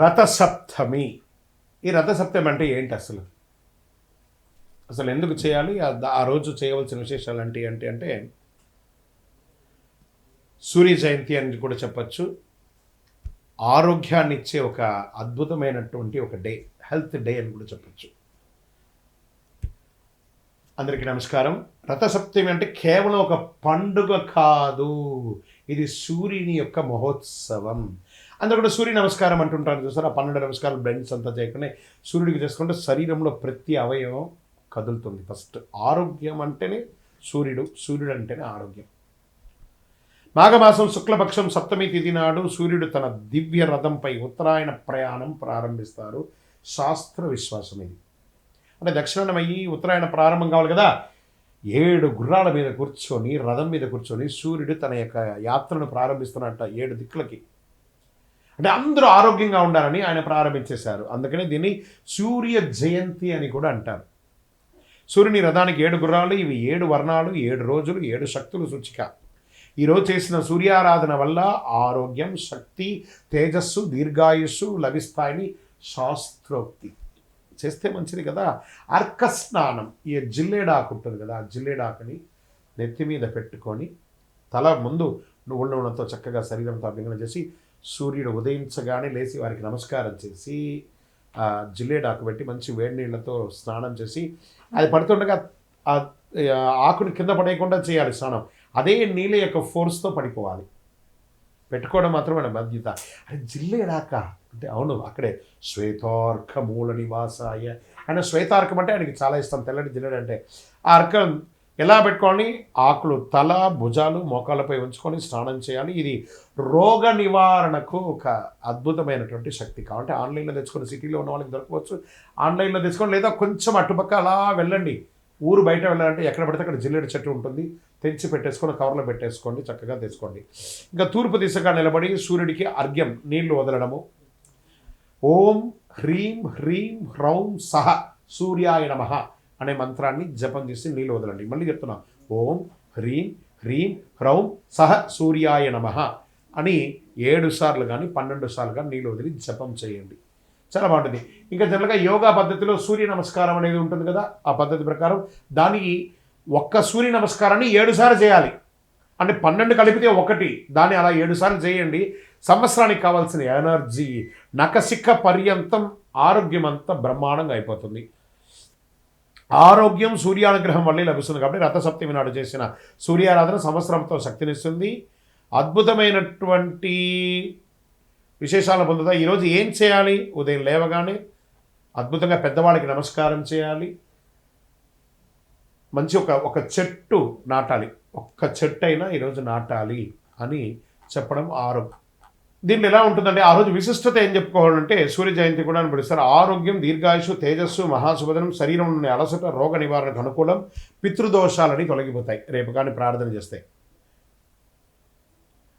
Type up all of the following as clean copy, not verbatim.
రథసప్తమి. ఈ రథసప్తమి అంటే ఏంటి అసలు? అసలు ఎందుకు చేయాలి? ఆ రోజు చేయవలసిన విశేషాలు అంటే సూర్య జయంతి అని కూడా చెప్పచ్చు. ఆరోగ్యాన్ని ఇచ్చే ఒక అద్భుతమైనటువంటి ఒక డే, హెల్త్ డే అని కూడా చెప్పచ్చు. అందరికీ నమస్కారం. రథసప్తమి అంటే కేవలం ఒక పండుగ కాదు, ఇది సూర్యుని యొక్క మహోత్సవం. అందరూ కూడా సూర్య నమస్కారం అంటుంటారు చూసారు. ఆ 12 నమస్కారాలు బ్లెండ్స్ అంతా చేయకుండా సూర్యుడికి చేసుకుంటే శరీరంలో ప్రతి అవయవం కదులుతుంది. ఫస్ట్ ఆరోగ్యం అంటేనే సూర్యుడు, సూర్యుడు అంటేనే ఆరోగ్యం. మాఘమాసం శుక్లపక్షం సప్తమి తిథి నాడు సూర్యుడు తన దివ్య రథంపై ఉత్తరాయణ ప్రయాణం ప్రారంభిస్తారు. శాస్త్ర విశ్వాసం ఇది. అంటే దక్షిణాయనమయ్యి ఉత్తరాయణ ప్రారంభం కావాలి కదా. 7 గుర్రాల మీద కూర్చొని, రథం మీద కూర్చొని సూర్యుడు తన యొక్క యాత్రను ప్రారంభిస్తున్నట్ట 7 దిక్కులకి. అంటే అందరూ ఆరోగ్యంగా ఉండాలని ఆయన ప్రారంభించేశారు. అందుకని దీన్ని సూర్య జయంతి అని కూడా అంటారు. సూర్యుని రథానికి 7 గుర్రాలు, ఇవి 7 వర్ణాలు, 7 రోజులు, 7 శక్తులు సూచిక. ఈరోజు చేసిన సూర్యారాధన వల్ల ఆరోగ్యం, శక్తి, తేజస్సు, దీర్ఘాయుస్సు లభిస్తాయని శాస్త్రోక్తి. చేస్తే మంచిది కదా. అర్క స్నానం, ఈ జిల్లేడాకు ఉంటుంది కదా, ఆ జిల్లేడాకుని నెత్తి మీద పెట్టుకొని తల ముందు నువ్వుల నూనెతో చక్కగా శరీరంతో అభ్యంగనం చేసి సూర్యుడు ఉదయించగానే లేచి వారికి నమస్కారం చేసి ఆ జిల్లేడాకు పెట్టి మంచి వేడి నీళ్లతో స్నానం చేసి అది పడుతుండగా ఆ ఆకుని కింద పడేయకుండా చేయాలి స్నానం. అదే నీళ్ళ యొక్క ఫోర్స్తో పడిపోవాలి. పెట్టుకోవడం మాత్రమే మన బాధ్యత. అంటే జిల్లేడాక అంటే అవును, అక్కడే శ్వేతార్క మూల నివాసాయ. ఆయన శ్వేతార్కం అంటే ఆయనకి చాలా ఇష్టం, తెల్లటి జిల్లేడు అంటే. ఆ అర్కం ఎలా పెట్టుకోవాలి? ఆకులు తల, భుజాలు, మోకాళ్ళపై ఉంచుకొని స్నానం చేయాలి. ఇది రోగ నివారణకు ఒక అద్భుతమైనటువంటి శక్తి. కాబట్టి ఆన్లైన్లో తెచ్చుకొని, సిటీలో ఉన్న వాళ్ళకి దొరకవచ్చు, ఆన్లైన్లో తెచ్చుకొని, లేదా కొంచెం అటుపక్క అలా వెళ్ళండి. ఊరు బయట వెళ్ళాలంటే ఎక్కడ పడితే అక్కడ జిల్లేడు చెట్టు ఉంటుంది, తెచ్చి పెట్టేసుకొని కవర్లో పెట్టేసుకోండి, చక్కగా తెచ్చుకోండి. ఇంకా తూర్పు దిశగా నిలబడి సూర్యుడికి అర్ఘ్యం నీళ్లు వదలడము. ఓం హ్రీం హ్రీం హ్రౌం సహ సూర్యాయ నమః అనే మంత్రాన్ని జపం చేసి నీళ్ళు వదలండి. మళ్ళీ చెప్తున్నా, ఓం హ్రీం హ్రీం హ్రౌం సహ సూర్యాయ నమః అని 7 సార్లు కానీ 12 సార్లు కానీ నీళ్ళు వదిలి జపం చేయండి. చాలా బాగుంటుంది. ఇంకా జనరల్గా యోగా పద్ధతిలో సూర్య నమస్కారం అనేది ఉంటుంది కదా, ఆ పద్ధతి ప్రకారం దానికి ఒక్క సూర్య నమస్కారాన్ని 7 సార్లు చేయాలి. అంటే 12 కలిపితే 1, దాన్ని అలా 7 సార్లు చేయండి. సంవత్సరానికి కావాల్సిన ఎనర్జీ నకసిక పర్యంతం ఆరోగ్యం అంతా బ్రహ్మాండంగా అయిపోతుంది. ఆరోగ్యం సూర్యానుగ్రహం వల్లే లభిస్తుంది. కాబట్టి రథసప్తమి నాడు చేసిన సూర్యారాధన సంవత్సరంతో శక్తినిస్తుంది. అద్భుతమైనటువంటి విశేషాలను పొందుతాయి. ఈరోజు ఏం చేయాలి? ఉదయం లేవగానే అద్భుతంగా పెద్దవాళ్ళకి నమస్కారం చేయాలి. మంచి ఒక చెట్టు నాటాలి. ఒక్క చెట్టు అయినా ఈరోజు నాటాలి అని చెప్పడం ఆరోగ్యం. దీంట్లో ఎలా ఉంటుందంటే ఆ రోజు విశిష్టత ఏం చెప్పుకోవాలంటే సూర్య జయంతి కూడా అని పిలుస్తారు. ఆరోగ్యం, దీర్ఘాయుషు, తేజస్సు, మహాశుభదనం, శరీరం నుండి అలసట, రోగ నివారణకు అనుకూలం, పితృదోషాలని తొలగిపోతాయి రేపు కానీ ప్రార్థన చేస్తే.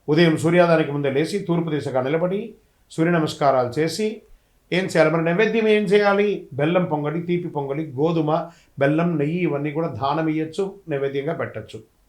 ఉదయం సూర్యోదయానికి ముందే లేచి తూర్పు దిశగా నిలబడి సూర్య నమస్కారాలు చేసి ఏం చేయాలి? మన నైవేద్యం ఏం చేయాలి? బెల్లం పొంగలి, తీపి పొంగలి, గోధుమ, బెల్లం, నెయ్యి ఇవన్నీ కూడా దానం ఇవ్వచ్చు, నైవేద్యంగా పెట్టచ్చు.